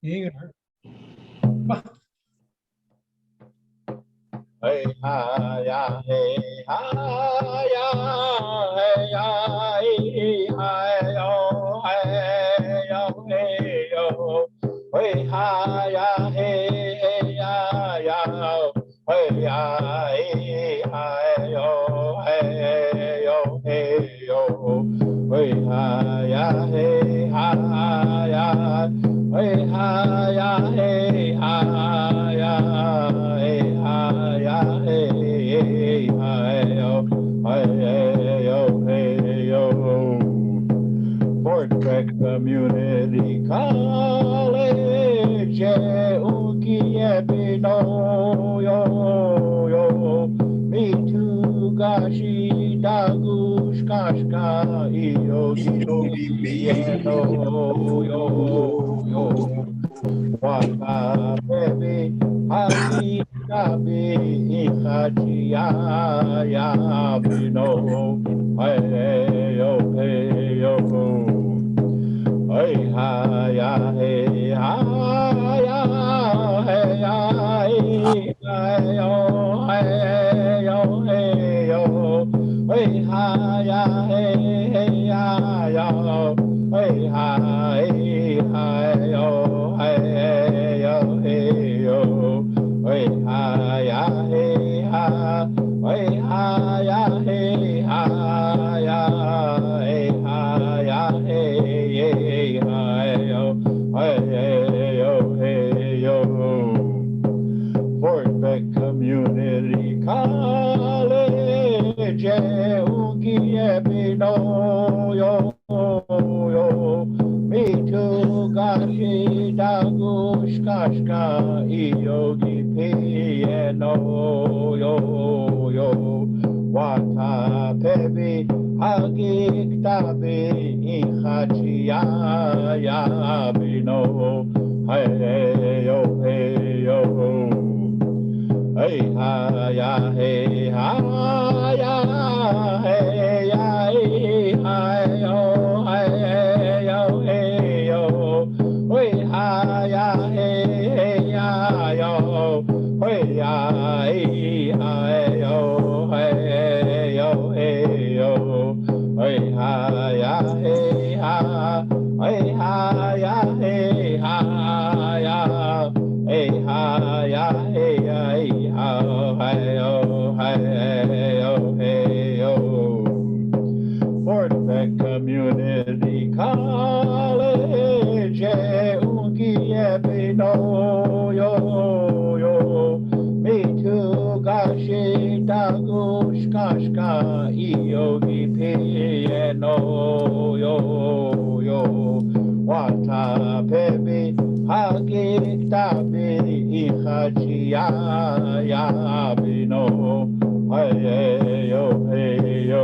You ain't gonna hurt. Hey ha ya hey ha ya hey ya hey ha yo hey yo hey yo hey ha ya hey hey ya hey ya hey ha yo hey yo hey yo hey ha ya hey ha ya hey ha ya hey ha ya hey ha ya hey hi yo hey yo hey yo Fort Beck Community College Uki Epino yo yo me too gashi dagush kashka yogi piano yo yo Waka baby, hagi kabi ihachi ya bino. Hey yo, hey yo, hey ha ya, hey ha ya, hey ya, hey yo, hey yo, hey yo, hey ha ya, hey ya, yo, hey ha, yo, hey yo, hey yo, hey ha ya, hey ha, ya, hey ha ya, hey ha ya, hey yo, hey yo, hey yo. Fort Beck Community College, Uki Epino, yo, yo, me too, gashi, dagush, kashka, yogi, piano, yo, yo, wata, pebi, hagi, ktabi, ihachi, ya, bino, hey, yo, hey, yo. Hey ha ya hey ha ya hey ya hey ha yo hey yo hey yo hey ha ya hey ya yo hey ya hey ha yo hey yo hey yo hey ha ya hey ha ya hey ha ya hey ha ya hey ha hey oh hey oh hey oh Fort Beck Community College unki ebino yo yo me too gashi dagush kashka yogi piano yo yo wata pebi hagi tabi ihachi ya bino hey yo hey yo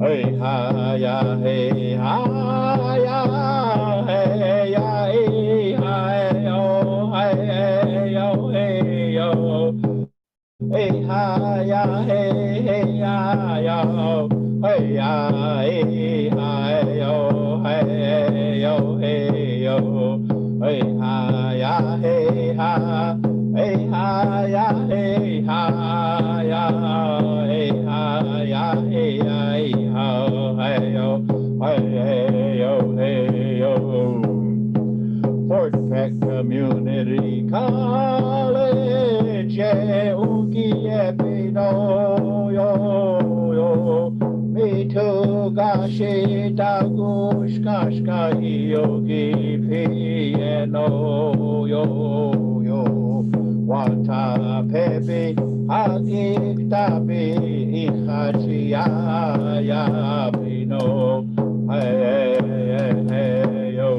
hey ha ya hey ha ya hey ya hey ha yo hey yo hey yo hey ha ya hey ya yo hey ya hey ha yo hey yo hey yo hey ha ya hey ha ya hey ha ya hey ha ya hey ha hey yo hey yo Fort Peck Community College unki epino yo yo me too gashi dagush kashka yogi piano yo yo wata pebi hagi tabi ihachi ya bino hey yo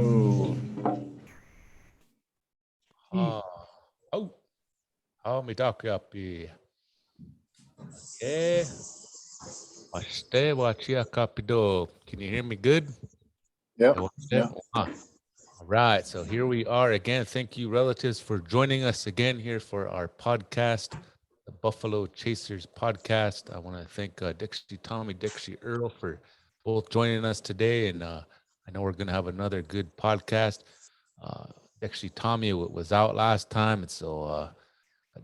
Ah, oh, me talk up here. Yeah, Washte wachia kapido. Can you hear me good? Yep. Washte? All right, so here we are again. Thank you, relatives, for joining us again here for our podcast, the Buffalo Chasers podcast. I want to thank Dixie Tommy, Dixie Earl for both joining us today, and I know we're going to have another good podcast. Dexy Tommy was out last time, and so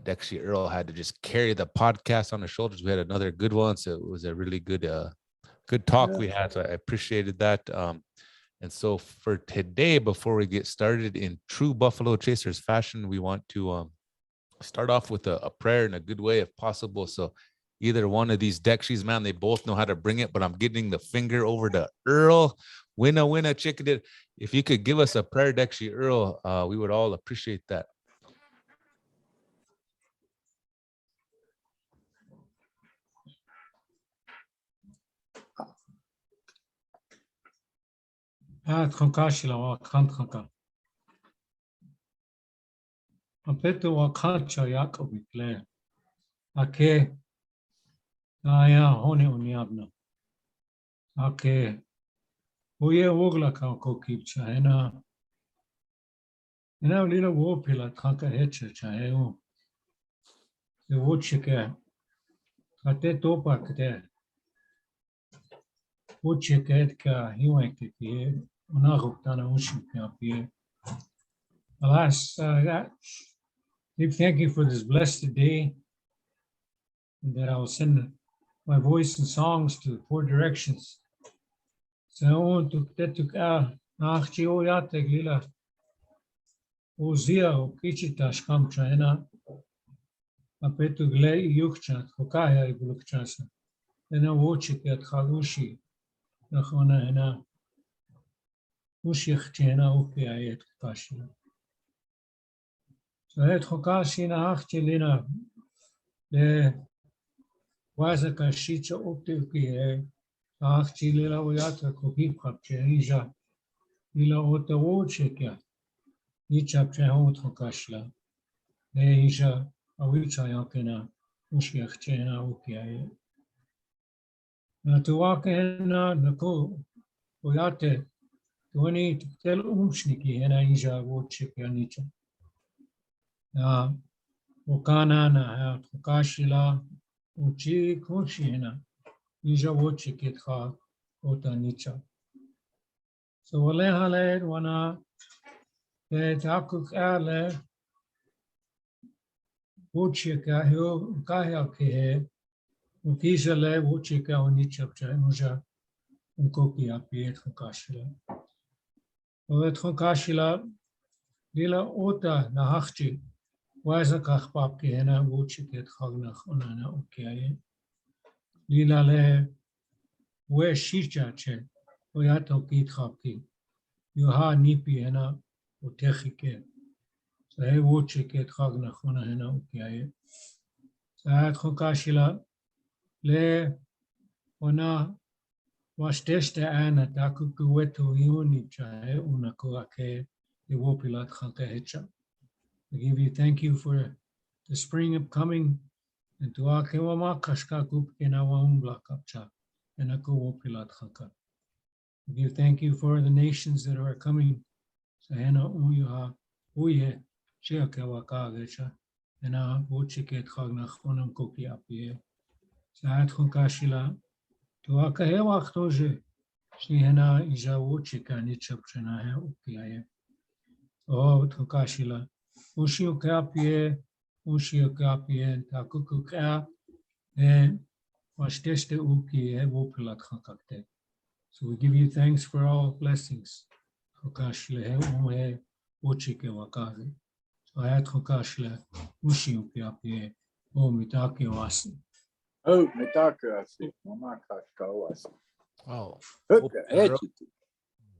Dexy Earl had to just carry the podcast on his shoulders. We had another good one, so it was a really good talk we had. So I appreciated that. And so for today, before we get started in true Buffalo Chasers fashion, we want to start off with a prayer in a good way if possible. So either one of these Dexys, man, they both know how to bring it, but I'm getting the finger over to Earl. Winna, chicken. If you could give us a prayer, Dexy Earl, we would all appreciate that. Apetu wakacha yako bikle. Ake aya hone uniabna. Ake uye wogla ka ko kipcha ena. Ena lila wo pila kanka hecha cha eo. Se wo chike. Kate topa kate. Wo chike ka hiwa kiki. Una ruktana ushi pia. Alas, we thank you for this blessed day, and that I will send my voice and songs to the four directions. So to nach Chioyate Lila Ozia o Kichita Shkam China Apetu Gle Yukchat Hokaya Ibulukchasa. Then I watch it at Halushi Nachona Hena Ushich Chena Ukiayet Kashina. So het Hokashina Achilina le Wazaka Shicha Ukti Achilila Uyata Kokip Kapcha Ila Ota Wochekia Nichapcha Hot Hokashla Le Isha Awicha Yakena Ushiach Chena Ukiaye Natuakena Nako Uyate Tuani Tel Umshniki Hena Isha Wochekia Nicha Okana na Hokashila Uchi Koshina Isha Wochikitha Ota Nicha. So Walehale Wana Takuk Ale Wochika Hill Kaya Kehe Ukisale Wochika Onichapcha Muja Unkoki Apiet Hokashila. Oet Hokashila Lila Ota Nahachchi Waza Kachpap Kehena Wochiket Hagnach Onana Ukiaye. Lila Le We Shicha Che Oyato Kit Hapki Yuha Nipi Hena Utechike. So he Wochiket Hagnach Onana Ukiaye. Saat Hokashila Le Ona Washteste Ana Takukuwetu Yuni Chae Unakuake the Wopilat Hankahecha. We give you thank you for the spring upcoming and to Akewama Kashka Kupkenawa Umblakapcha and Ako Wopilat Hanka. We give thank you for the nations that are coming. Sahena Uyuha Uye Chiakawaka Gecha and a Wochiket Hagnach Onam Koki Apie. Saat Hunkashila to Akahewak Toje Shihena Ija Wochika Nichapchana Ukiaye. Oh, Tukashila, Ushio Kapie, Takukuka, and Washteste Uki, Wopilat Hankakte. So we give you thanks for all blessings. Tukashila, Ume, Uchike Wakazi. So I had Tukashila, Ushio Kapie, O Mitaki Wasi. Oh, Mitaka, Mama Kashkawasi. Oh, Okay,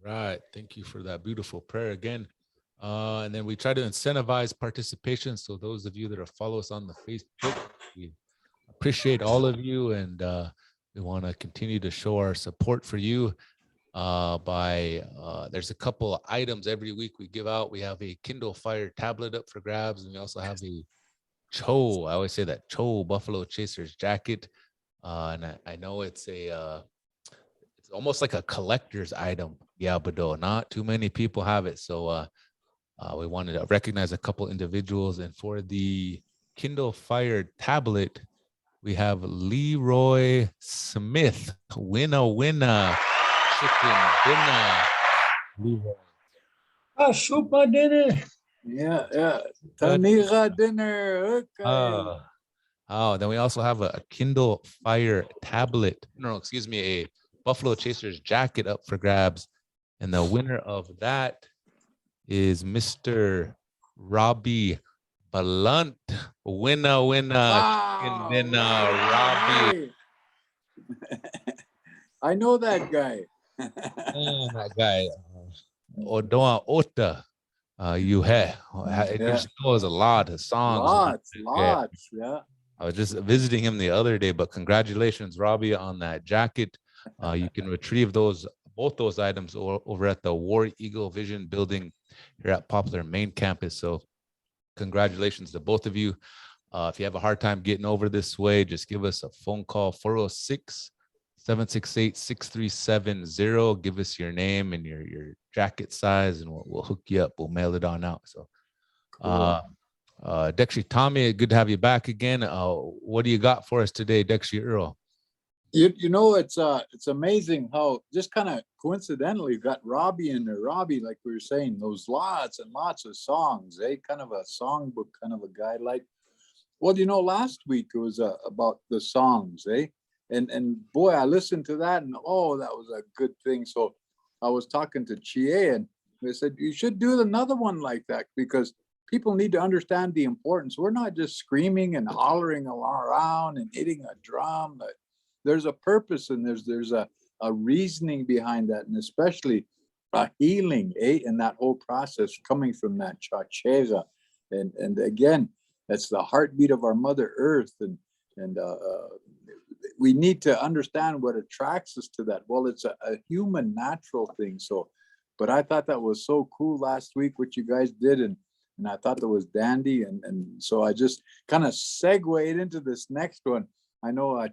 right. Thank you for that beautiful prayer again. And then we try to incentivize participation. So those of you that are follow us on the Facebook, we appreciate all of you, and we want to continue to show our support for you by there's a couple of items every week we give out. We have a Kindle Fire tablet up for grabs, and we also have a Cho, I always say that, Cho Buffalo Chasers jacket. And I know it's a it's almost like a collector's item. Yeah, but not too many people have it. So we wanted to recognize a couple individuals. And for the Kindle Fire tablet, we have Leroy Smith. Winna. Chicken dinner. Leroy. shoot my dinner. Yeah. Taniga dinner. Okay. Oh, then we also have a Kindle Fire tablet. No, excuse me, a Buffalo Chasers jacket up for grabs. And the winner of that is Mr. Robbie Blunt. Winner, chicken Wow. dinner, Robbie. Hey. I know that guy. Man, that guy. Odoa Ota. You had. And Yeah. she knows a lot of songs. Lots. Yeah. I was just visiting him the other day, but congratulations, Robbie, on that jacket. You can retrieve both those items over at the War Eagle Vision building here at Poplar main campus. So congratulations to both of you. If you have a hard time getting over this way, just give us a phone call, 406-768-6370. Give us your name and your jacket size, and we'll hook you up. We'll mail it on out. So Cool. Dexy Tommy, good to have you back again. What do you got for us today, Dexy Earl? You know, it's amazing how just kind of coincidentally got Robbie in there. Robbie, like we were saying, those lots and lots of songs, kind of a songbook kind of a guy. Like, well, last week it was about the songs, and boy, I listened to that, and oh, that was a good thing. So I was talking to Chie, and they said you should do another one like that, because people need to understand the importance. We're not just screaming and hollering around and hitting a drum. There's a purpose, and there's a reasoning behind that, and especially a healing, in that whole process coming from that chachega. And again, that's the heartbeat of our Mother Earth, and we need to understand what attracts us to that. Well, it's a human natural thing. So, but I thought that was so cool last week what you guys did, and I thought that was dandy, and so I just kind of segued into this next one. I know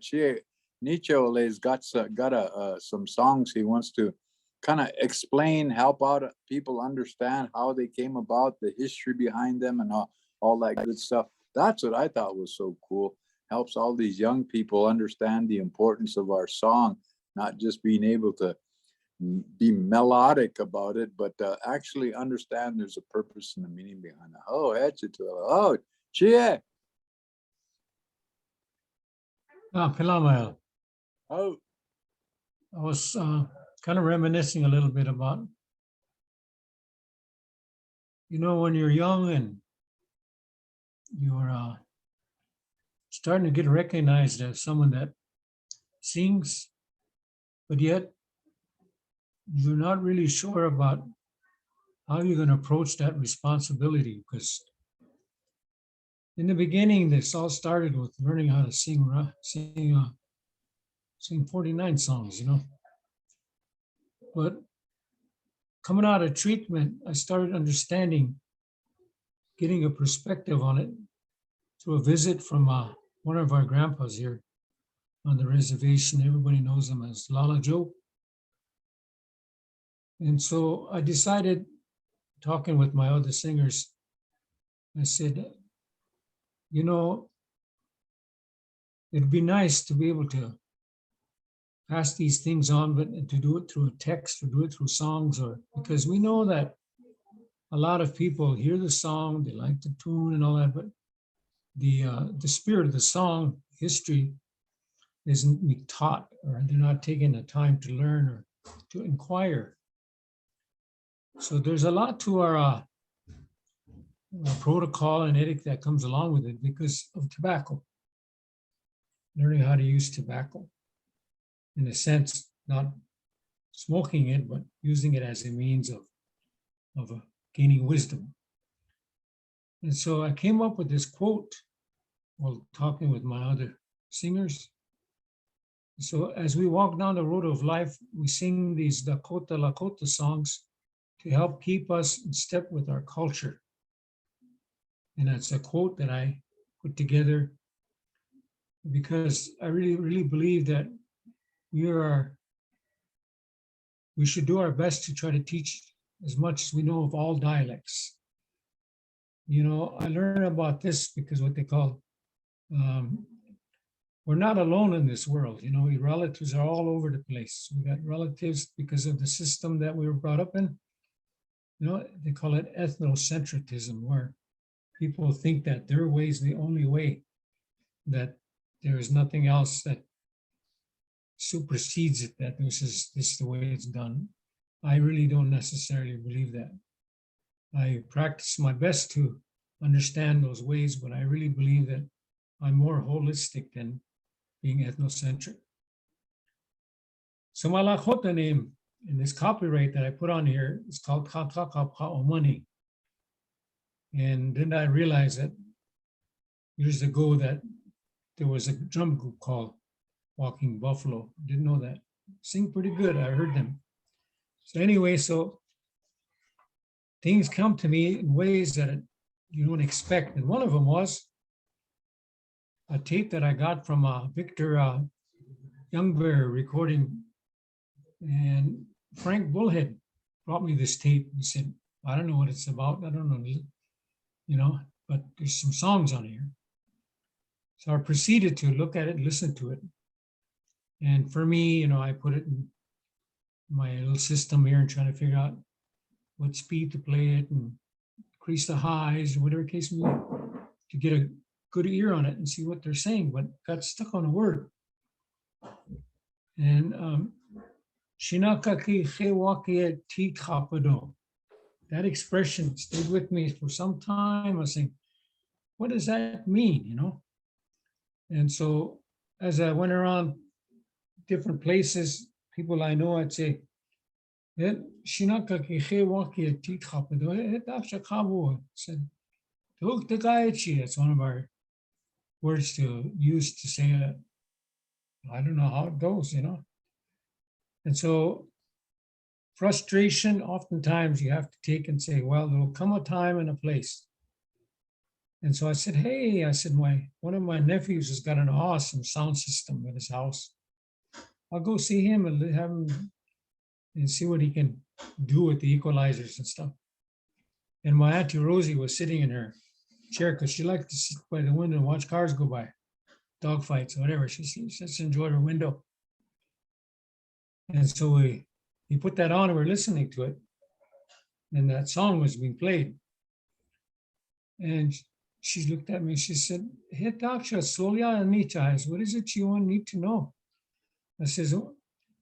Nichole's got some songs he wants to kind of explain, help out people understand how they came about, the history behind them, and all that good stuff. That's what I thought was so cool. Helps all these young people understand the importance of our song, not just being able to be melodic about it, but actually understand there's a purpose and a meaning behind it. Oh, Chie. Pilamael. Oh, I was kind of reminiscing a little bit about, when you're young and you're starting to get recognized as someone that sings, but yet you're not really sure about how you're going to approach that responsibility, because in the beginning, this all started with learning how to sing 49 songs, But coming out of treatment, I started understanding, getting a perspective on it through a visit from one of our grandpas here on the reservation. Everybody knows him as Lala Joe. And so I decided, talking with my other singers, I said, it'd be nice to be able to pass these things on, but to do it through a text or do it through songs, or because we know that a lot of people hear the song, they like the tune and all that, but the spirit of the song history isn't being taught, or they're not taking the time to learn or to inquire. So there's a lot to our protocol and etiquette that comes along with it because of tobacco. Learning how to use tobacco, in a sense, not smoking it, but using it as a means of gaining wisdom. And so I came up with this quote while talking with my other singers. So as we walk down the road of life, we sing these Dakota Lakota songs to help keep us in step with our culture. And that's a quote that I put together because I really, really believe that we should do our best to try to teach as much as we know of all dialects. I learned about this because what they call, we're not alone in this world. Your relatives are all over the place. We got relatives because of the system that we were brought up in. they call it ethnocentrism, where people think that their way is the only way, that there is nothing else that supersedes it, that this is the way it's done. I really don't necessarily believe that. I practice my best to understand those ways, but I really believe that I'm more holistic than being ethnocentric. So my Lakota name in this copyright that I put on here is called Kakakapkaomani. And then I realized that years ago that there was a drum group called Walking Buffalo. Didn't know that. Sing pretty good. I heard them. So anyway, so things come to me in ways that you don't expect. And one of them was a tape that I got from Victor Youngbear recording. And Frank Bullhead brought me this tape. He said, I don't know what it's about. I don't know, but there's some songs on here. So I proceeded to look at it, listen to it. And for me, I put it in my little system here and trying to figure out what speed to play it and increase the highs or whatever case may be, to get a good ear on it and see what they're saying, but got stuck on a word. And Shinakaki Chewakia Tikapado. That expression stayed with me for some time. I was saying, what does that mean, And so as I went around different places, people I know, I'd say, Shinakaki Chewakia Tikapado. Said, that's one of our words to use to say, I don't know how it goes, And so frustration, oftentimes you have to take and say, well, there'll come a time and a place. And so I said, one of my nephews has got an awesome sound system at his house. I'll go see him and have him and see what he can do with the equalizers and stuff. And my Auntie Rosie was sitting in her chair because she liked to sit by the window and watch cars go by, dog fights or whatever. She just enjoyed her window. And so he put that on and we're listening to it. And that song was being played. And she looked at me and she said, hey, Daksha, Solia Anita, what is it you need to know? I says,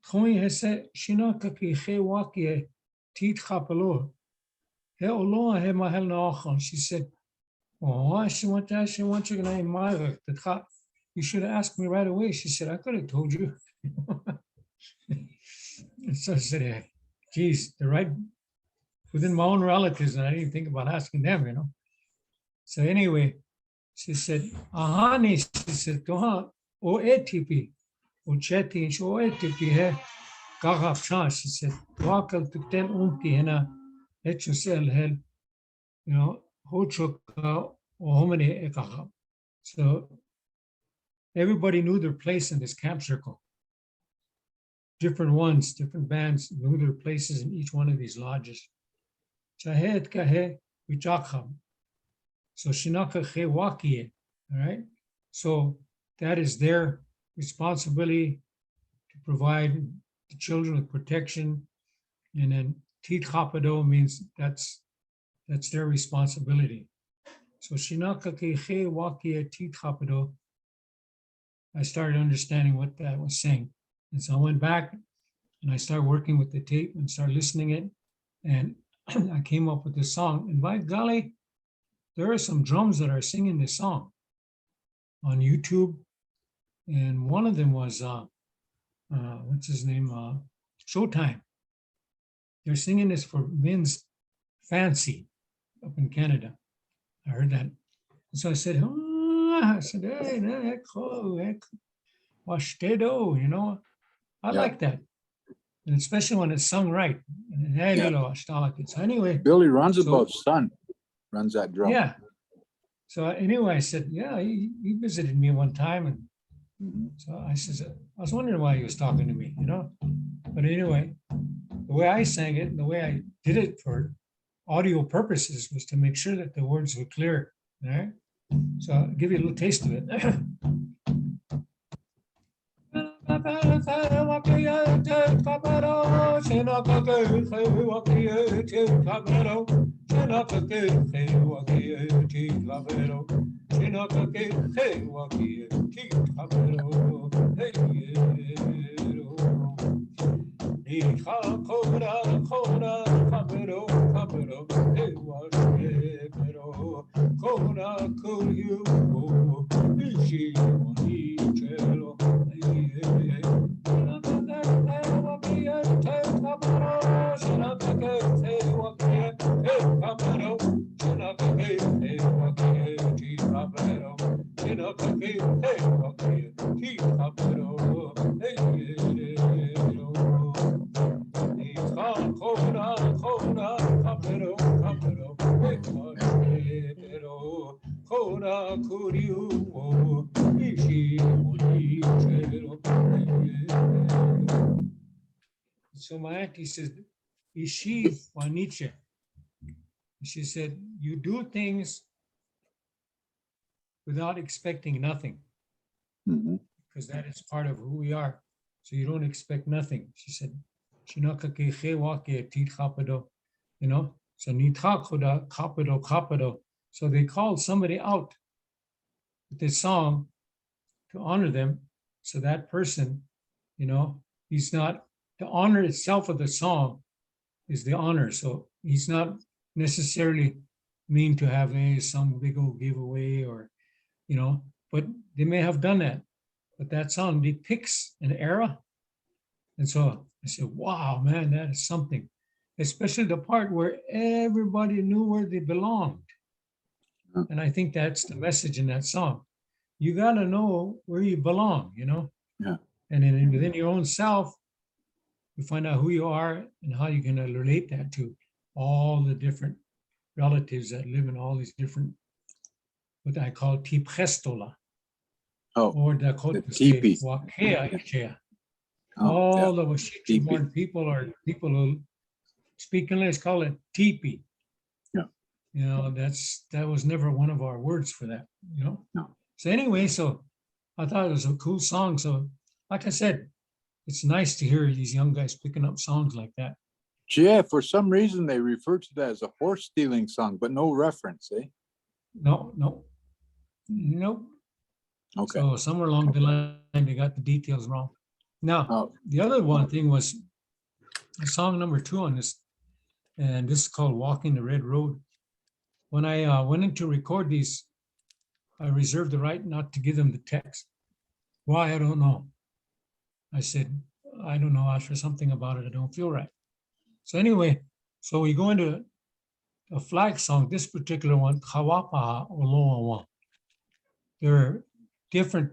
she said, oh, she wants your name. You should have asked me right away. She said, I could have told you. And so I said, geez, they're right within my own relatives, and I didn't think about asking them, So anyway, she said, Ahani, she said, Toha, O ATP, O Cheti, O ATP, Gagap Chan, she said, Wakal Tukten Umti, Hena, Etchusel Hel, Hochoka, O Homini Ekahab. So everybody knew their place in this camp circle. Different ones, different bands knew their places in each one of these lodges. Chahet kahe vichacham. So Shinaka Chewakie, all right? So that is their responsibility to provide the children with protection. And then Tit Chapado means that's their responsibility. So Shinaka Chewakie Tit Chapado, I started understanding what that was saying. And so I went back and I started working with the tape and started listening it. And I came up with this song. And by golly, there are some drums that are singing this song on YouTube. And one of them was, what's his name? Showtime. They're singing this for Men's Fancy up in Canada. I heard that. And so I said, hey, Washtedo, I like that. And especially when it's sung right. So anyway. Billy Runsabough's son runs that drum. Yeah. So anyway, I said, yeah, he visited me one time. And so I said, I was wondering why he was talking to me, But anyway, the way I sang it and the way I did it for audio purposes was to make sure that the words were clear. All right. So I'll give you a little taste of it. So my auntie says, Ishi Waniche. She said, you do things without expecting nothing, Mhm. because that is part of who we are. So you don't expect nothing. She said, "Shinaka ke chewa ke tit chapado," you know, so nitcha choda chapado chapado. So they called somebody out with this song to honor them. So that person, you know, he's not, the honor itself of the song is the honor. So he's not necessarily mean to have some big old giveaway or, you know, but they may have done that. But that song depicts an era. And so I said, wow, man, that is something, especially the part where everybody knew where they belonged. Yeah. And I think that's the message in that song. You got to know where you belong, you know? Yeah. And then within your own self, you find out who you are and how you're going to relate that to all the different relatives that live in all these different, what I call tiprestola, Oh, or Dakota teepee. Wakea Ikea. oh, All yeah. the Washington people are people who speak English, call it teepee. Yeah. You know, that was never one of our words for that, you know? No. So anyway, so I thought it was a cool song. So like I said, it's nice to hear these young guys picking up songs like that. Yeah, for some reason they refer to that as a horse stealing song, but no reference, eh? No, nope. Okay. So somewhere along the line, they got the details wrong. Now, Oh, the other one thing was song number 2 on this, and this is called Walking the Red Road. When I went in to record these, I reserved the right not to give them the text. Why, I don't know. I said, I don't know, after something about it, I don't feel right. So anyway, so we go into a flag song, this particular one, Hawapaha Oloawa. There are different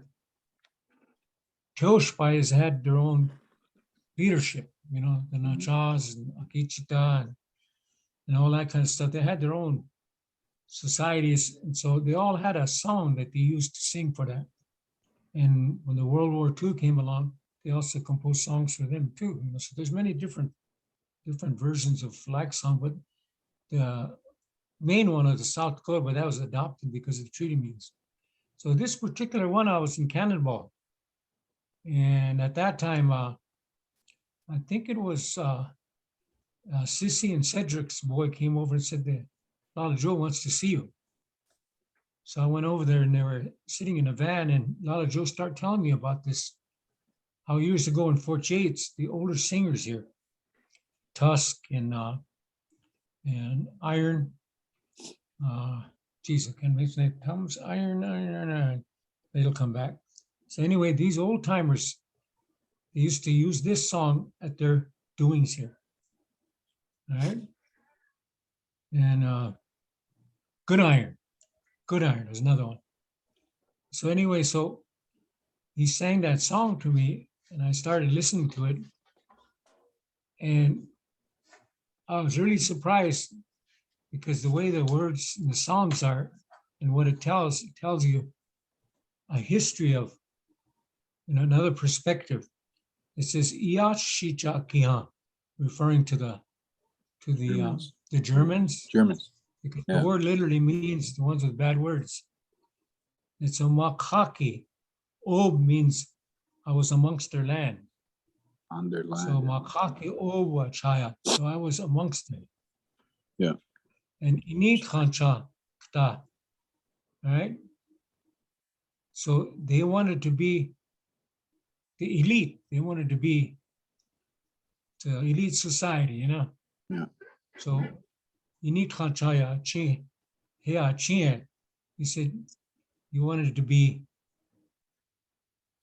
Teoshpais had their own leadership, you know, the Nachas and Akichita and all that kind of stuff. They had their own societies. And so they all had a song that they used to sing for that. And when the World War II came along, they also composed songs for them too. You know, so there's many different versions of flag song, but the main one was the South Dakota, but that was adopted because of the treaty means. So this particular one, I was in Cannonball. And at that time, I think it was Sissy and Cedric's boy came over and said that Lala Joe wants to see you. So I went over there and they were sitting in a van, and Lala Joe started telling me about this, how years ago in Fort Yates, the older singers here, Tusk and Iron, geez, I can't mention it, Tom's Iron, it'll come back. So anyway, these old timers, they used to use this song at their doings here. All right. And Good Iron was another one. So anyway, so he sang that song to me and I started listening to it. And I was really surprised because the way the words and the songs are and what it tells you a history of, you know, another perspective. It says Iashijakihan, referring to the Germans. Germans. Because Yeah. the word literally means the ones with bad words. It's a makaki. Ob means I was amongst their land. on their land. So Makaki Owa Chaya. So I was amongst them. Yeah. And Init Khancha Kta. Right? So they wanted to be the elite. They wanted to be the elite society, you know. Yeah. So Init Khanchaya Chi Hea Chien. He said you wanted to be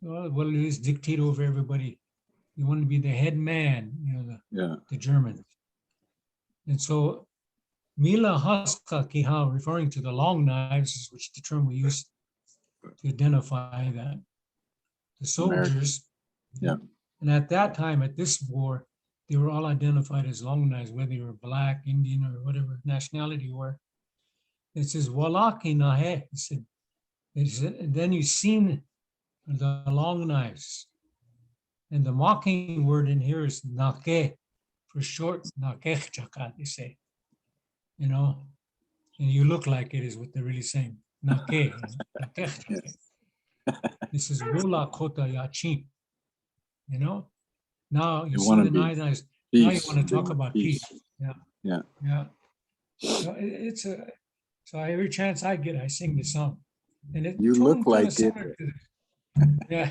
well, it is dictate over everybody. You want to be the head man, you know, Yeah. the Germans. And so Mila Haska Kiha, referring to the long knives, which is the term we use to identify that. The soldiers, Yeah. and at that time, at this war, they were all identified as long knives, whether you were black, Indian, or whatever nationality you were. It says, Walaki Nahe, he said, and then you've seen the long knives. And the mocking word in here is nake, for short, nakech chaka, they say. You know, and you look like it is what they're really saying. Nake, nakech chaka. This is wola kota yachin. You know, now you You see wanna the be nine knives. Now you Peace. want to They talk want about peace. Yeah. Yeah. Yeah. So it's a, so every chance I get, I sing the song. And it You look kinda like it. similar to this. Yeah.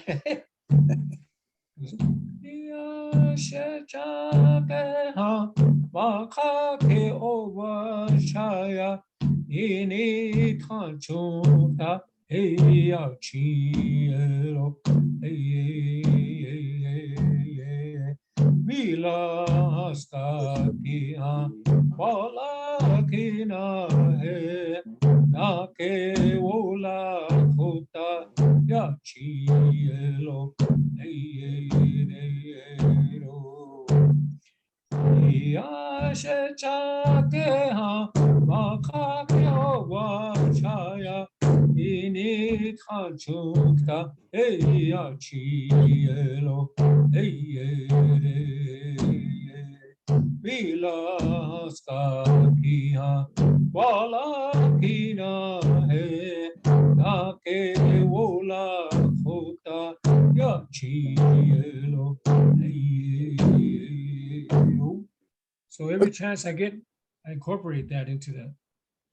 So every chance I get, I incorporate that into the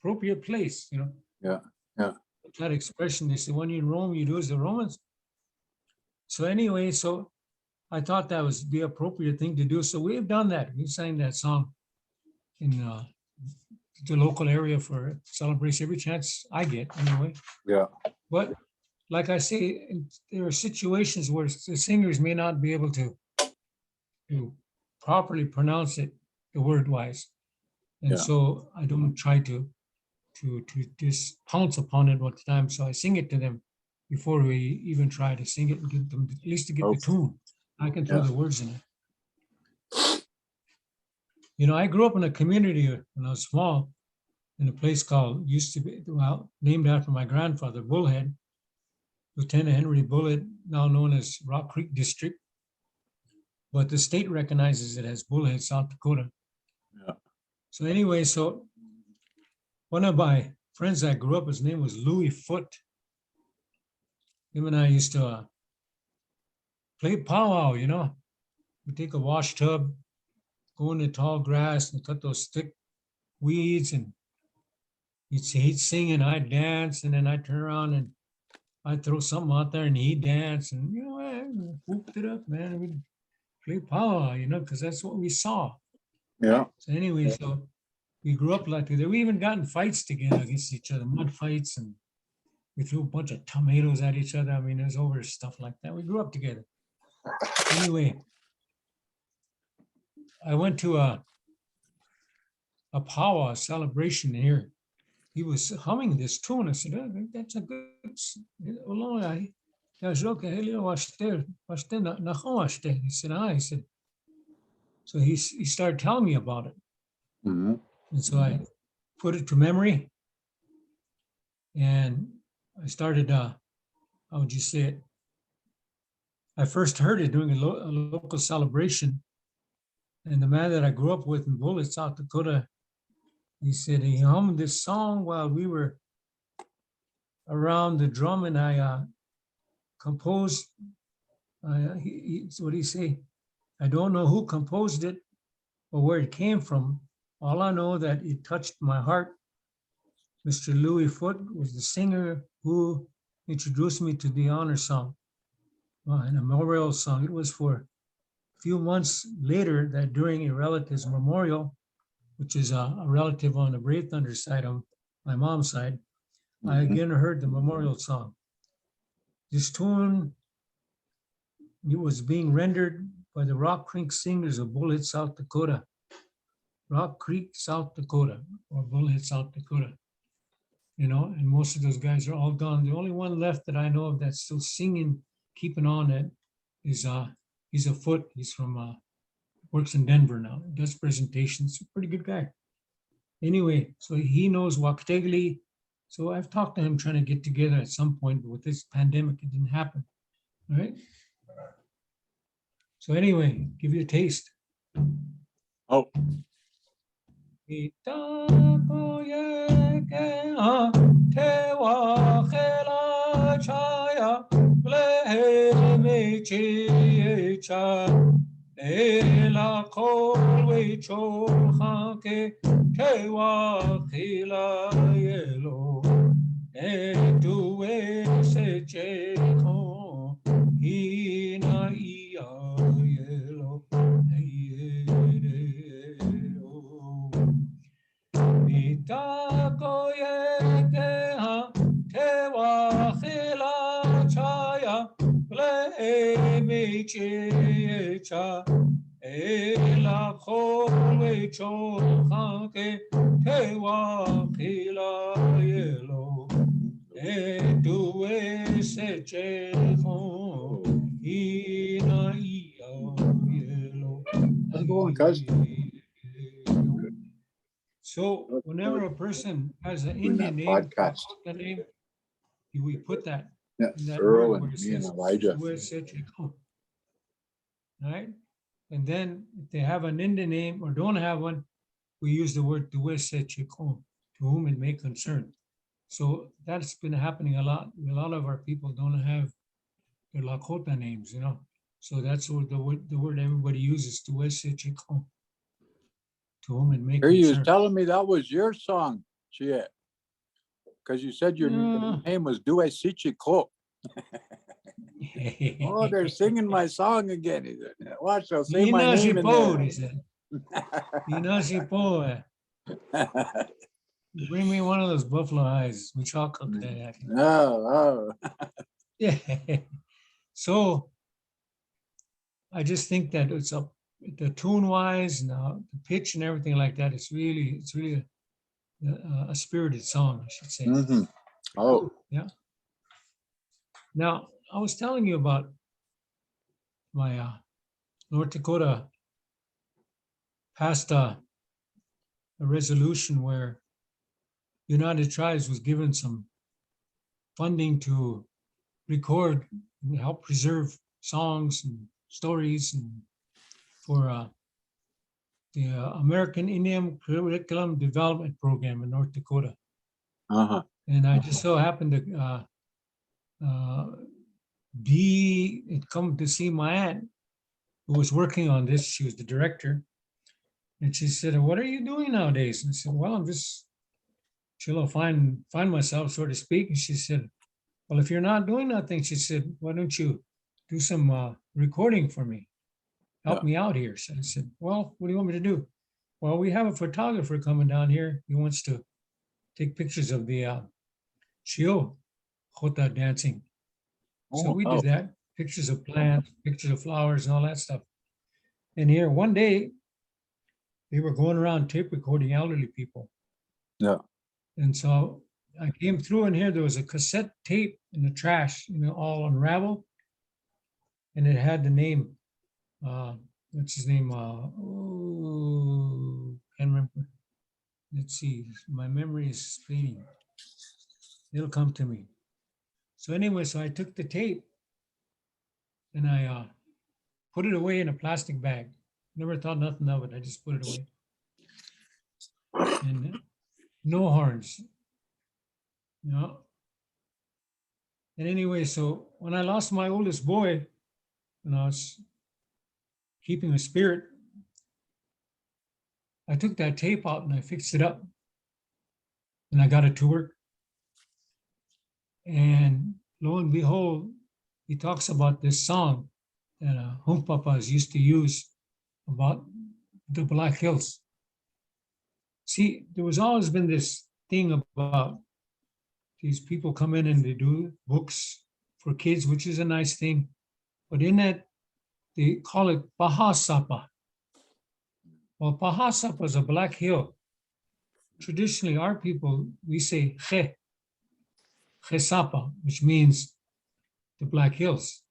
appropriate place, you know. Yeah. Yeah. That expression, they say, when you're in Rome, you do as the Romans. So anyway, so I thought that was the appropriate thing to do. So we've done that. We sang that song in the local area for celebration every chance I get, anyway. Yeah. But like I say, there are situations where the singers may not be able to properly pronounce it the word wise. And Yeah. so I don't try to just pounce upon it all the time. So I sing it to them before we even try to sing it and get them at least to get the tune. I can throw Yeah. the words in it. You know, I grew up in a community when I was small in a place called, used to be, well, named after my grandfather, Bullhead, Lieutenant Henry Bullhead, now known as Rock Creek District. But the state recognizes it as Bullhead, South Dakota. Yeah. So anyway, so one of my friends I grew up, his name was Louis Foote. Him and I used to play powwow, you know. We take a wash tub, go in the tall grass and cut those thick weeds, and he'd sing and I'd dance, and then I'd turn around and I'd throw something out there and he'd dance, and you know, I whooped it up, man. We'd play powwow, you know, because that's what we saw. Yeah. So anyway, so we grew up like that. We even got in fights together against each other, mud fights, and we threw a bunch of tomatoes at each other. I mean, it was over stuff like that. We grew up together. Anyway, I went to a powwow celebration here. He was humming this tune. I said, "Oh, that's a good. He said, he said, so he started telling me about it. Mhm. And so I put it to memory. And I started, how would you say it? I first heard it during a local celebration. And the man that I grew up with in Bullitt, South Dakota, he said he hummed this song while we were around the drum, and I composed, what do you say? I don't know who composed it or where it came from. All I know that it touched my heart. Mr. Louis Foote was the singer who introduced me to the honor song, a memorial song. It was for a few months later that during a relative's memorial, which is a relative on the Brave Thunder side of my mom's side, I again heard the memorial song. This tune, it was being rendered by the Rock Creek Singers of Bullhead, South Dakota. Rock Creek, South Dakota, or Bullhead, South Dakota. You know, and most of those guys are all gone. The only one left that I know of that's still singing, keeping on it, is he's a Foot. He's from works in Denver now. Does presentations. A pretty good guy. Anyway, so he knows Wakategli. So I've talked to him trying to get together at some point, but with this pandemic, it didn't happen. All right. So anyway, give you a taste. Oh, Ela kol we cholcha ke kewa chila yelo etu se cheko ina ia yelo Mitako yeke ha kewa chila chaya le mi cha Ela kol chocha ke kewa chila yelo etu se checho ina ia yelo. how's it going, cuz? So whenever a person has an Doing that Indian name, podcast. Lakota name, we put that Yeah, in that Earl word and where it me and says Elijah. right? And then if they have an Indian name or don't have one, we use the word to whom it may concern. So that's been happening a lot. A lot of our people don't have their Lakota names, you know. So that's what the word everybody uses, to whom it may Here you was concern. telling me that was your song, Chiet. Because you said your Yeah. name was Due Sichiko. Oh, they're singing my song again. He said, watch, they'll say my name in Inashipo, there. he said. Inashipo. Bring me one of those buffalo eyes. We shall cook that. Oh, Yeah. So I just think that it's the tune wise and the pitch and everything like that. It's really a spirited song, I should say. Mhm. Oh, Yeah. Now I was telling you about my North Dakota passed a resolution where United Tribes was given some funding to record and help preserve songs and stories and for the American Indian Curriculum Development Program in North Dakota. uh-huh. And I just so happened to come to see my aunt who was working on this. She was the director. And she said, "What are you doing nowadays?" And I said, "Well, I'm just chill, find myself, so to speak." And she said, "Well, if you're not doing nothing," she said, "why don't you do some recording for me? Help Yeah. me out here." So I said, "Well, what do you want me to do?" "Well, we have a photographer coming down here. He wants to take pictures of the Chio Jota dancing." So we Oh, did that, pictures of plants, pictures of flowers and all that stuff. And here one day, they were going around tape recording elderly people. yeah. And so I came through and here there was a cassette tape in the trash, all unraveled. And it had the name, what's his name? Can't remember. Let's see, my memory is fading. It'll come to me. So anyway, so I took the tape and I put it away in a plastic bag. Never thought nothing of it. I just put it away. And no horns. No. And anyway, so when I lost my oldest boy when I was keeping the spirit, I took that tape out and I fixed it up. And I got it to work. And lo and behold, he talks about this song that Hunkpapas used to use about the Black Hills. See, there was always been this thing about these people come in and they do books for kids, which is a nice thing. But in that, they call it Bahasapa. Well, Bahasapa is a Black Hill. Traditionally, our people, we say Chesapa, which means the Black Hills.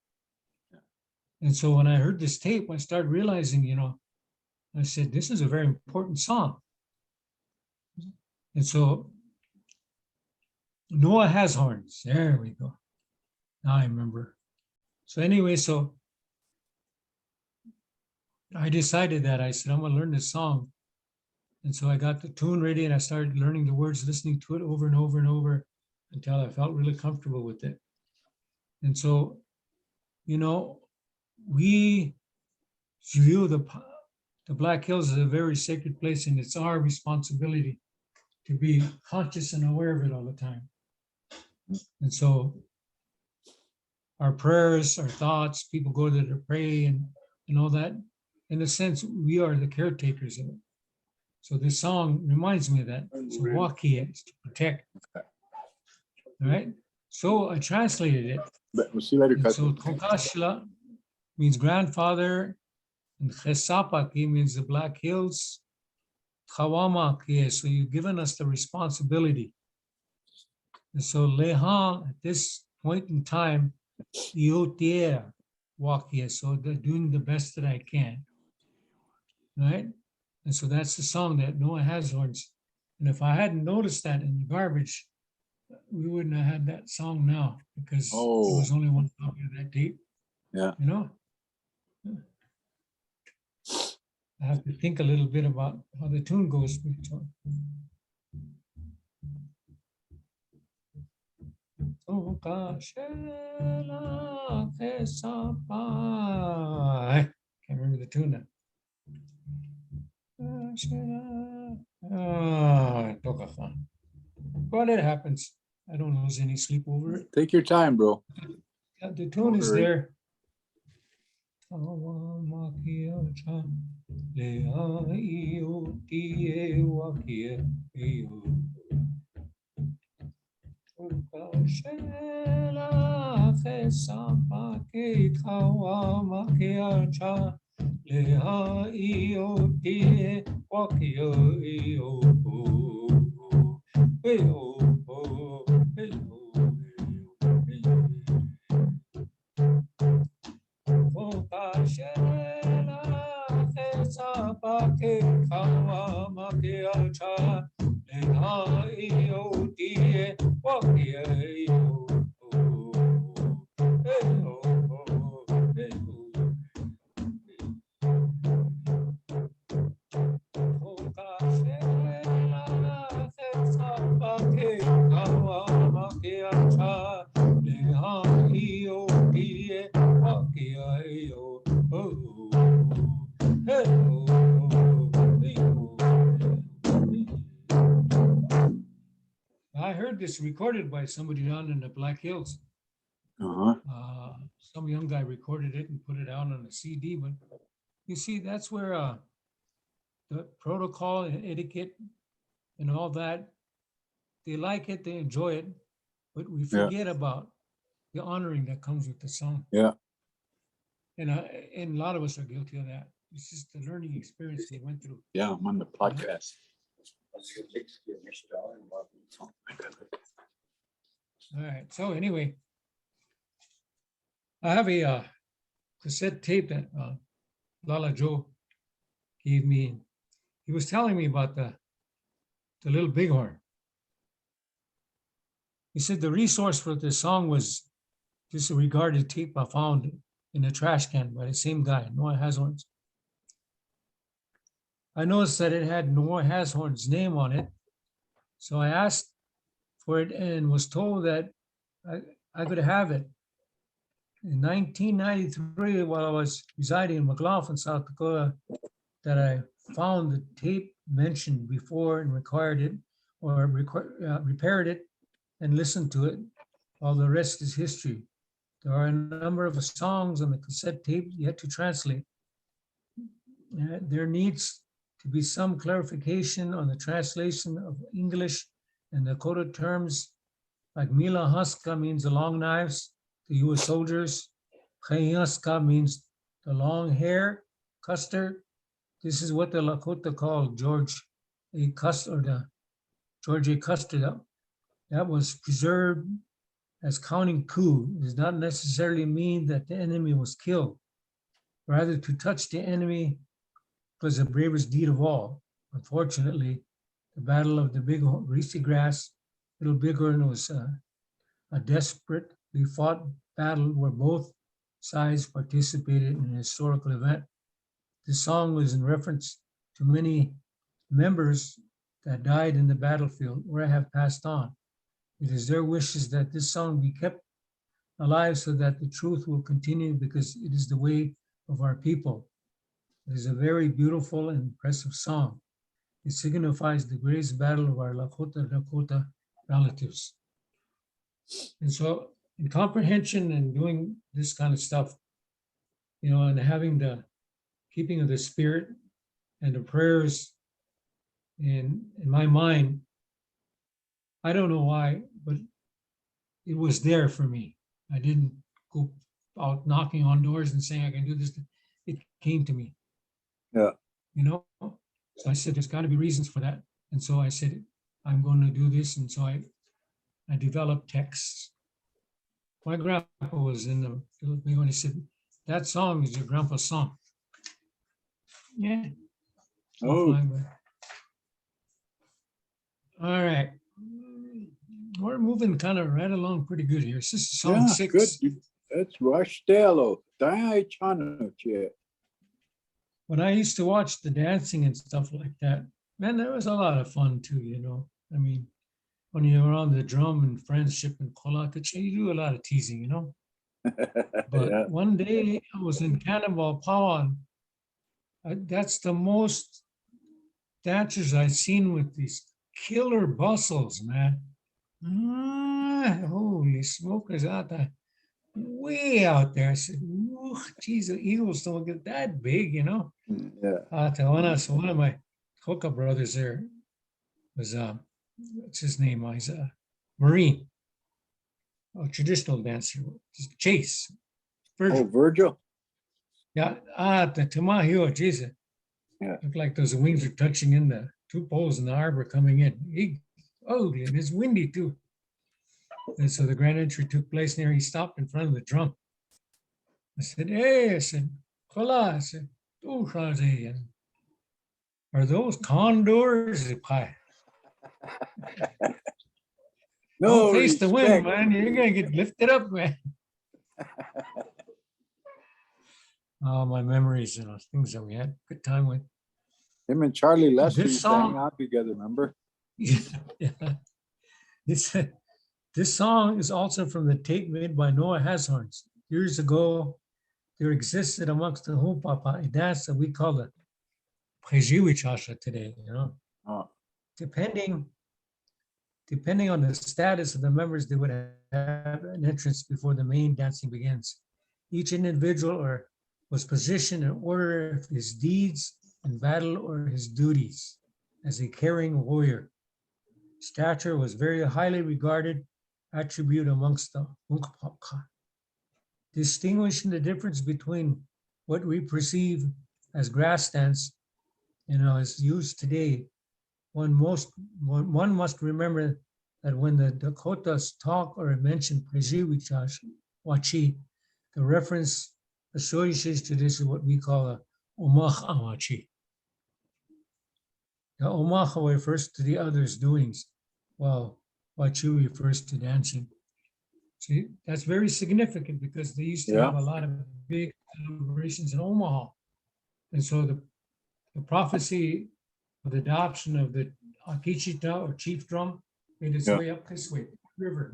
And so when I heard this tape, I started realizing, I said, this is a very important song. And so Noah has horns. There we go. Now I remember. So anyway, so I decided that I said, I'm going to learn this song. And so I got the tune ready and I started learning the words, listening to it over and over and over until I felt really comfortable with it. And so, we view the Black Hills as a very sacred place, and it's our responsibility to be conscious and aware of it all the time. And so our prayers, our thoughts, people go there to pray and all that. In a sense, we are the caretakers of it. So this song reminds me of that. So Wakia is to protect. All right. So I translated it. But we'll see you later. And so Kokashla means grandfather, and Chesapaki means the Black Hills. Chawamaki, so you've given us the responsibility. And so Leha, at this point in time, Iotier Wakia, so they're doing the best that I can. Right? And so that's the song that Noah has horns. And if I hadn't noticed that in the garbage, we wouldn't have had that song now because there was only one copy of that tape. Yeah. I have to think a little bit about how the tune goes. I can't remember the tune now. Well, it happens. I don't lose any sleep over it. Take your time, bro. The tune is there. I heard this recorded by somebody down in the Black Hills. Some young guy recorded it and put it out on a CD, but you see, that's where the protocol and etiquette and all that, they like it, they enjoy it, but we forget about the honoring that comes with the song. Yeah. And a lot of us are guilty of that. It's just the learning experience they went through. Yeah, I'm on the podcast. All right. So anyway, I have a cassette tape that Lala Joe gave me. He was telling me about the Little Bighorn. He said the resource for this song was disregarded tape I found in a trash can by the same guy, Noah Hashorn's. I noticed that it had Noah Hashorn's name on it. So I asked for it and was told that I could have it. in 1993, while I was residing in McLaughlin, South Dakota, that I found the tape mentioned before and repaired it and listened to it. All the rest is history. There are a number of songs on the cassette tape yet to translate. There needs to be some clarification on the translation of English and Dakota terms like Mila Huska means the long knives to U.S. soldiers. Chayaska means the long hair. Custer, this is what the Lakota called George A. Custer, or the George A. Custer. That was preserved as counting coup. It does not necessarily mean that the enemy was killed. Rather, to touch the enemy was the bravest deed of all. Unfortunately, the Battle of the Big Greasy Grass, Little Bighorn, was a desperately fought battle where both sides participated in a historical event. This song was in reference to many members that died in the battlefield or have passed on. It is their wishes that this song be kept alive so that the truth will continue, because it is the way of our people. It is a very beautiful and impressive song. It signifies the greatest battle of our Lakota Dakota relatives. And so in comprehension and doing this kind of stuff, and having the keeping of the spirit and the prayers in my mind, I don't know why, but it was there for me. I didn't go out knocking on doors and saying I can do this. It came to me. Yeah. So I said, there's got to be reasons for that. And so I said, I'm going to do this. And so I developed texts. My grandpa was in the when he said, that song is your grandpa's song. Yeah. Oh. All right. We're moving kind of right along pretty good here. This is song 6. Good. That's Rashdello. Dai Chanuche. When I used to watch the dancing and stuff like that, man, there was a lot of fun too, I mean, when you're on the drum and friendship and kolakache, you do a lot of teasing, But Yeah. one day I was in Cannonball Pond. That's the most dancers I've seen with these killer bustles, man. Holy smokers out there, way out there. I said, geez, the eagles don't get that big, Yeah. So one of my Hoka brothers there was, what's his name? He's a Marine, a traditional dancer, Chase. Oh, Virgil. Yeah, the Tamahio, Jesus. Yeah. Looked like those wings are touching in the 2 poles in the harbor coming in. And it's windy too. And so the grand entry took place there. He stopped in front of the drum. I said, hey, Kola, I said, are those condors? No, Don't face the wind, respect. man. You're gonna get lifted up, man. Oh, my memories, things that we had a good time with. Him and Charlie Lester This used to hang song- out together, remember? Yeah. This song is also from the tape made by Noah Hazhorns. Years ago, there existed amongst the Humpapa a dance that we call the Prejiwichasha today, Oh. Depending on the status of the members, they would have an entrance before the main dancing begins. Each individual was positioned in order of his deeds in battle or his duties as a caring warrior. Stature was very highly regarded attribute amongst the Hunkpapa. Distinguishing the difference between what we perceive as grass dance is used today, one must remember that when the Dakotas talk or mention Prejiwichashi, the reference associated to this is what we call a Omach Awachi. The Omach refers to the other's doings, while Wachi refers to dancing. See, that's very significant because they used to have a lot of big celebrations in Omaha. And so the prophecy of the adoption of the Akichita or chief drum made its way up this way, river,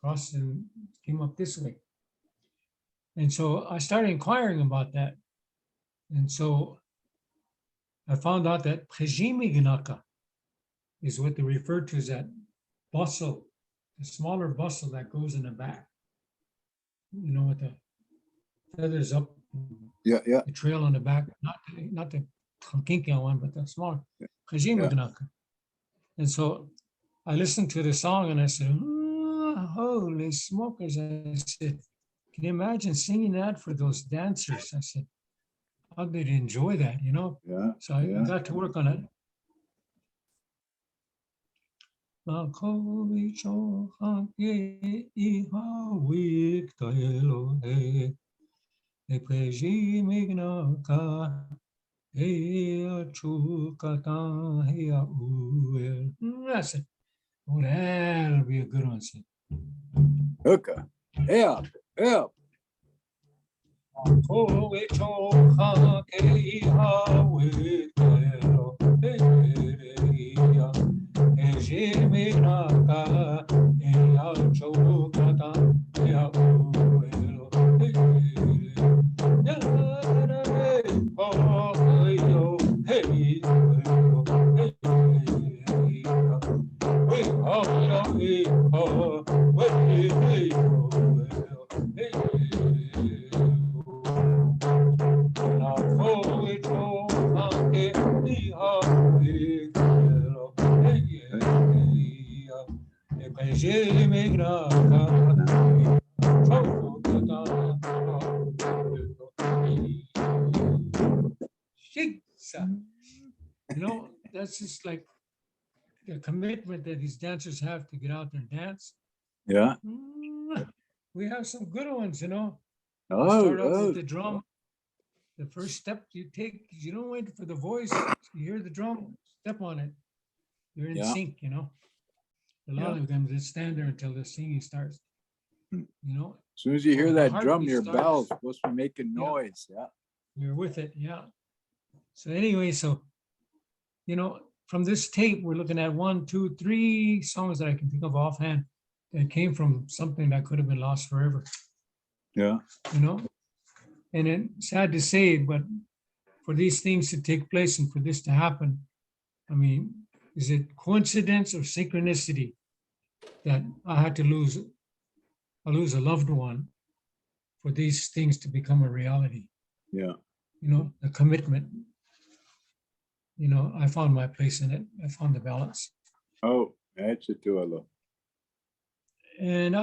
crossed and came up this way. And so I started inquiring about that. And so I found out that Prejimignaka is what they refer to as that bustle, the smaller bustle that goes in the back. You know, with the feathers up, Yeah, yeah. the trail on the back, not the Kinkia one, but the smaller Prejimignaka. And so I listened to the song and I said, holy smokers. I said, can you imagine singing that for those dancers? I said, how did they enjoy that, you know? Yeah. So I yeah. got to work on it. I said, oh, that'll be a good one. Said, Okay. Yeah. Yeah. You know, that's just like the commitment that these dancers have to get out there and dance. Yeah. We have some good ones, you know. You Oh, start off oh, with the drum. The first step you take, you don't wait for the voice. You hear the drum, step on it. You're in Yeah. sync, you know. A lot Yeah. of them just stand there until the singing starts. Hmm. You know, as soon as you hear the that drum, heartbeat your starts. bell's supposed to be making Yeah. noise. Yeah. you're with it, yeah. So anyway, so you know, from this tape, we're looking at 1, 2, 3 songs that I can think of offhand that came from something that could have been lost forever. Yeah. You know, and it's sad to say, but for these things to take place and for this to happen, I mean, is it coincidence or synchronicity that I had to lose a loved one for these things to become a reality? Yeah. You know, the commitment. You know, I found my place in it. I found the balance. Oh, that's it too. I love. And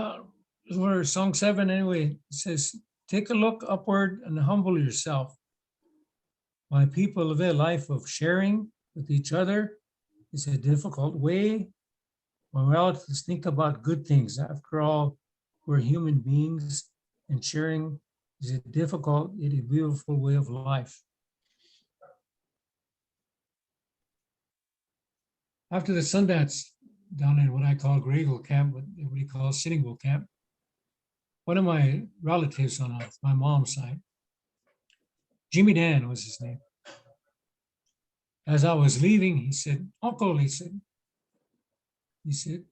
for song 7, anyway, it says, take a look upward and humble yourself. My people live a life of sharing with each other. It's a difficult way. My relatives think about good things. After all, we're human beings, and sharing is a difficult yet a beautiful way of life. After the Sundance down in what I call Greyville Camp, what everybody calls Sitting Bull Camp, one of my relatives on my mom's side, Jimmy Dan was his name. As I was leaving, he said, Uncle, he said,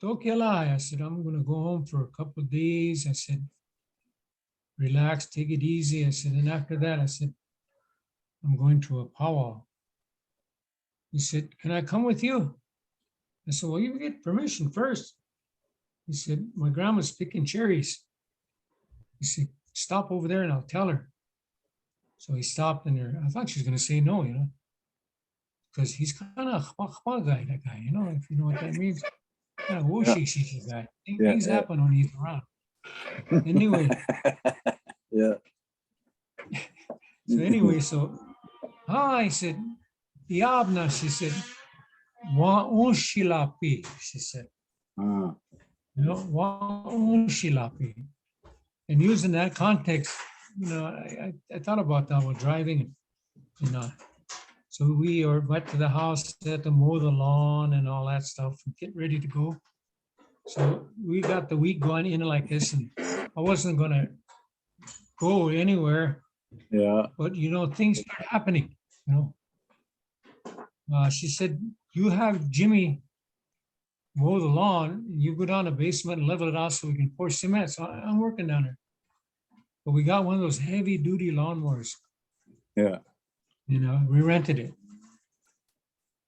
Tokelai. I said, I'm going to go home for a couple of days. I said, relax, take it easy. I said, and after that, I said, I'm going to a powwow. He said, can I come with you? I said, well, you get permission first. He said, my grandma's picking cherries. He said, stop over there and I'll tell her. So he stopped and I thought she was going to say no, you know, because he's kind of a guy, that guy, you know, if you know what that means. Kind of whooshy guy. Things happen when he's around. Anyway. Yeah. So anyway, so I said, Diabna, she said, wa unshilapi, she said. You know, wa unshilapi. And using that context, you know, I thought about that while driving, and, you know. So we went to the house, had to mow the lawn and all that stuff, and get ready to go. So we got the week going in like this, and I wasn't going to go anywhere. Yeah. But, you know, things start happening, you know. She said, you have Jimmy mow the lawn, and you go down the basement and level it out so we can pour cement. So I'm working down there. but we got one of those heavy duty lawnmowers. Yeah. You know, we rented it.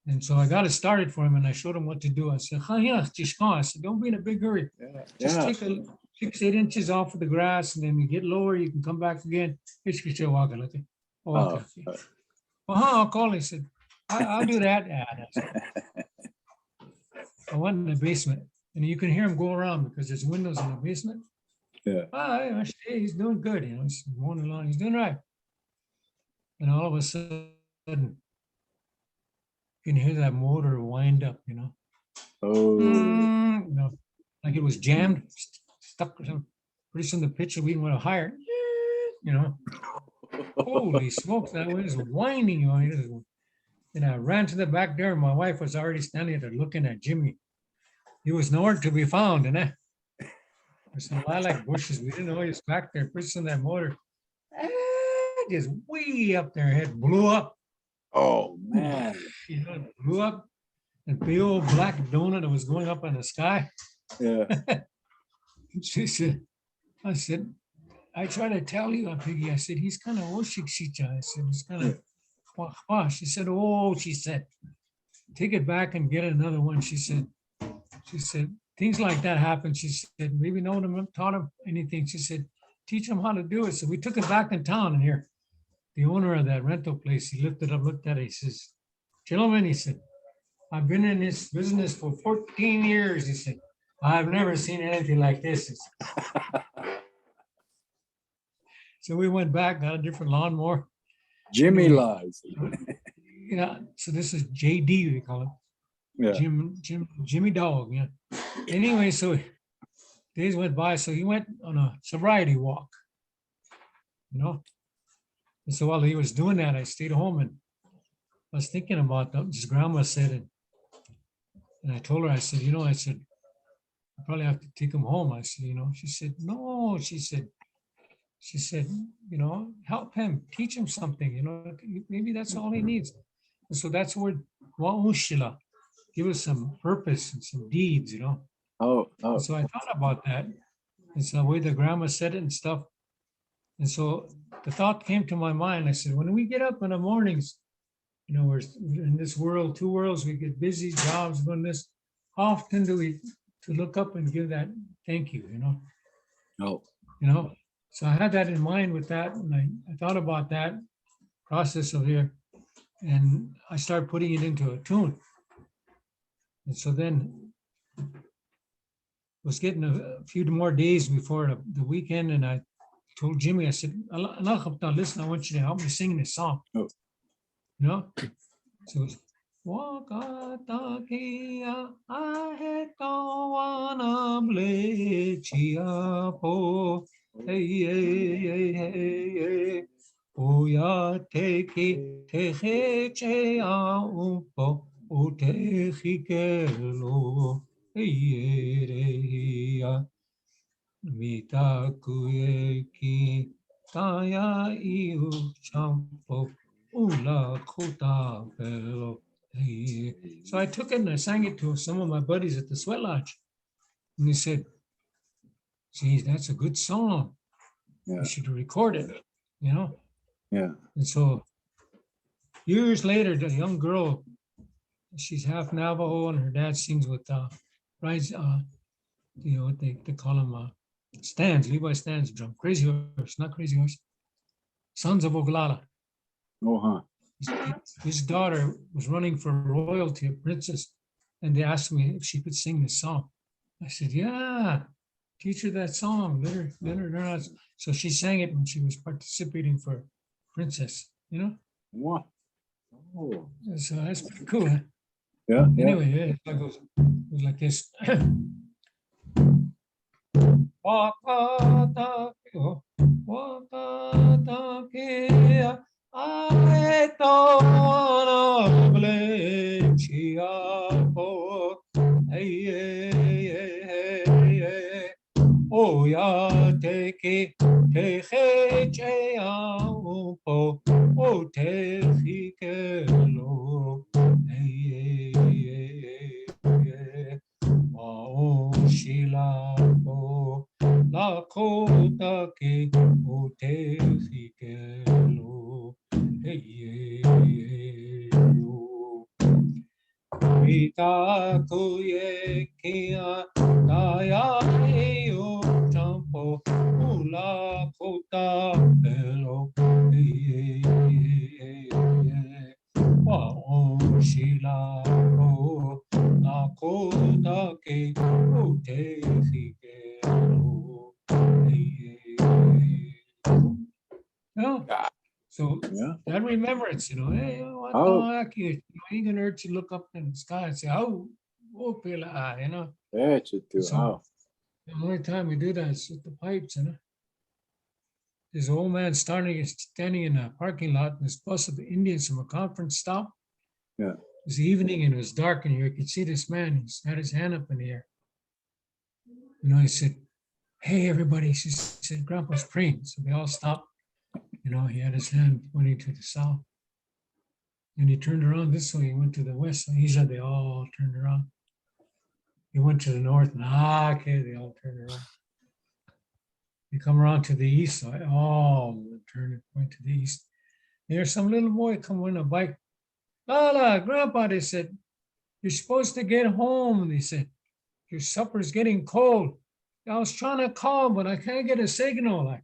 And so I got it started for him and I showed him what to do. I said, I said, don't be in a big hurry. Yeah. Just Yeah. take 6-8 inches off of the grass and then you get lower, you can come back again. Okay. Oh, I'll call him. He said, I'll do that. I went in the basement and you can hear him go around because there's windows in the basement. Yeah. Hey, he's doing good. You know, he's going along. He's doing right. And all of a sudden, you can hear that motor wind up, you know. Oh. You know, like it was jammed, stuck or something. Pretty soon the pitch of weed went higher, you know. Holy smokes, that was whining, you know. And I ran to the back door. My wife was already standing there looking at Jimmy. He was nowhere to be found, and I said, lilac bushes. We didn't know he was back there. Pretty soon that motor just way up there, head blew up. Oh man. You know, it blew up. And big old black donut that was going up in the sky. Yeah. She said, I try to tell you, Piggy, I said, he's kind of Oshikshita. I said, he's kind of, she said, she said, take it back and get another one. She said, things like that happen. She said, maybe no one taught him anything. She said, teach him how to do it. So we took it back in town and here, the owner of that rental place, he lifted up, looked at it. He says, gentlemen, he said, I've been in this business for 14 years. He said, I've never seen anything like this. So we went back, got a different lawnmower. Jimmy lies. Yeah, so this is JD, we call it. Yeah. Jimmy Dog, yeah. Anyway, so days went by, so he went on a sobriety walk, you know. And so while he was doing that, I stayed home and I was thinking about that. His grandma said, and I told her, I said, I probably have to take him home. I said, she said, no, she said, help him, teach him something, maybe that's all he needs. And so that's where Wa'ushila, give us some purpose and some deeds, Oh. And so I thought about that. It's the way the grandma said it and stuff. And so the thought came to my mind. I said, when we get up in the mornings, we're in this world, two worlds, we get busy, jobs, doing this. How often do we to look up and give that thank you, Oh. So I had that in mind with that, and I thought about that process of here, and I started putting it into a tune. And so then was getting a few more days before the weekend, and I told Jimmy, I said, listen, I want you to help me sing this song. Oh. So it's Wakatakia ahetawana blechia po hey oya teki teche umpo utechi kelo hey mitakueki taya iu champo ula kota pelo. So I took it and I sang it to some of my buddies at the Sweat Lodge. And they said, geez, that's a good song. Yeah. You should record it, Yeah. And so years later, the young girl, she's half Navajo and her dad sings with Rise, what they call him Stans, Levi Stans drum. Crazy Horse, not Crazy Horse. Sons of Oglala. Oh, His daughter was running for royalty, a princess, and they asked me if she could sing this song. I said, yeah, teach her that song. Let her learn how. So she sang it when she was participating for princess, What? Oh. So that's pretty cool. Huh? Yeah. Anyway, it goes like this. I don't blame Chiapo. Oh, ya take it, oh, take it, oh, Shila, oh, la kota ke o te whikelo. Hey, o. Mi taku e kia taia e o tampo ula kota pelo. Wa o shila o na kota ke o te whikelo. You know, Yeah. so Yeah. that remembrance, hey, what Oh. you ain't gonna hurt you look up in the sky and say, oh, pila, That's it too. So Oh. the only time we do that is with the pipes, There's an old man standing in a parking lot in this bus of Indians from a conference stop. Yeah. It was evening and it was dark in here. You could see this man, he's had his hand up in the air. He said, hey, everybody. He said, Grandpa's praying. So they all stopped. He had his hand pointing to the south. And he turned around this way. He went to the west. So he said they all turned around. He went to the north and okay, they all turned around. He come around to the east side. Oh, turned and went to the east. There's some little boy come on a bike. La, Grandpa, they said, you're supposed to get home. And they said, your supper's getting cold. I was trying to call, but I can't get a signal.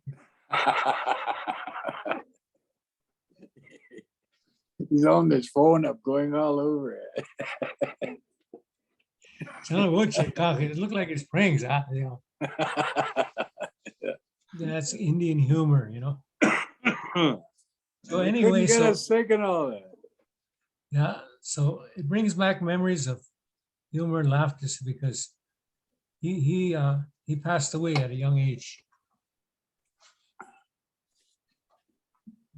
He's on his phone up going all over it. It looked like it's praying. That's Indian humor, So anyway, Couldn't get a signal. Yeah, so it brings back memories of humor and laughter because he passed away at a young age.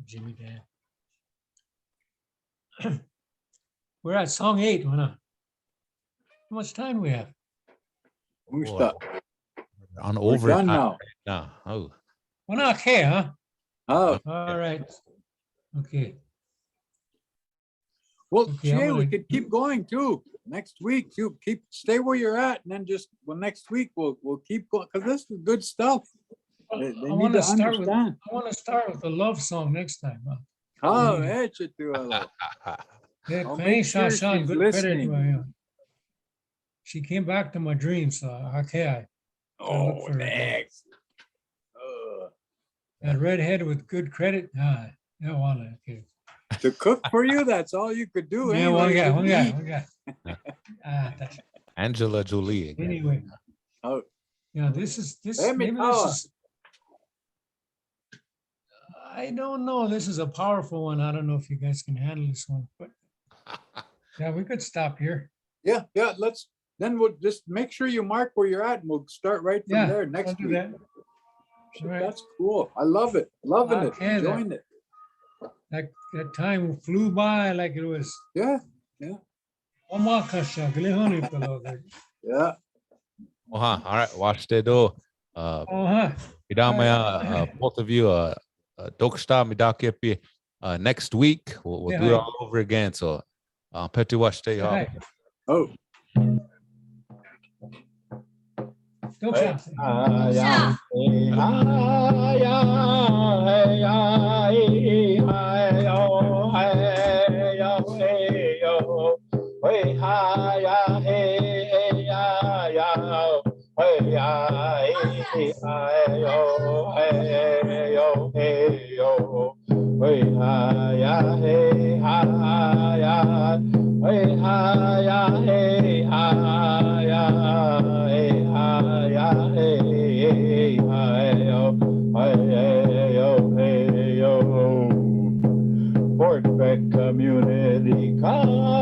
Jimmy Dan. We're at song 8. How much time do we have? We're Boy, stuck. we're on We're over done time now. right now. Oh, We're not here, huh? Oh, All right. Okay. well, Okay, I'm Jay, we gonna- could keep going too. Next week, you stay where you're at, and then just next week we'll keep going because this is good stuff. They I need want to to start with understand. a love song next time. Oh, Yeah. that's it too. Yeah, I'll Penny make sure Shashan, she's good credit. listening. She came back to my dreams. Okay, Oh, for her. thanks. that redhead with good credit. Okay. To cook for you, that's all you could do. Yeah, anyway. one guy. Angela Jolie again. Anyway, Oh, this Let me maybe tell her. this is. I don't know. This is a powerful one. I don't know if you guys can handle this one, but yeah, we could stop here. yeah. Then we'll just make sure you mark where you're at, and we'll start right from Yeah, there I'll next do week. that. Right. That's cool. I love it. Loving it. Okay, then. Enjoying it. That time flew by like it was. Yeah. Yeah. All right, watch the door. Both of you, Doksta Midakepi. Next week, we'll do it all over again. So, Petty watch stay off. Oh. Fort Beck Community College.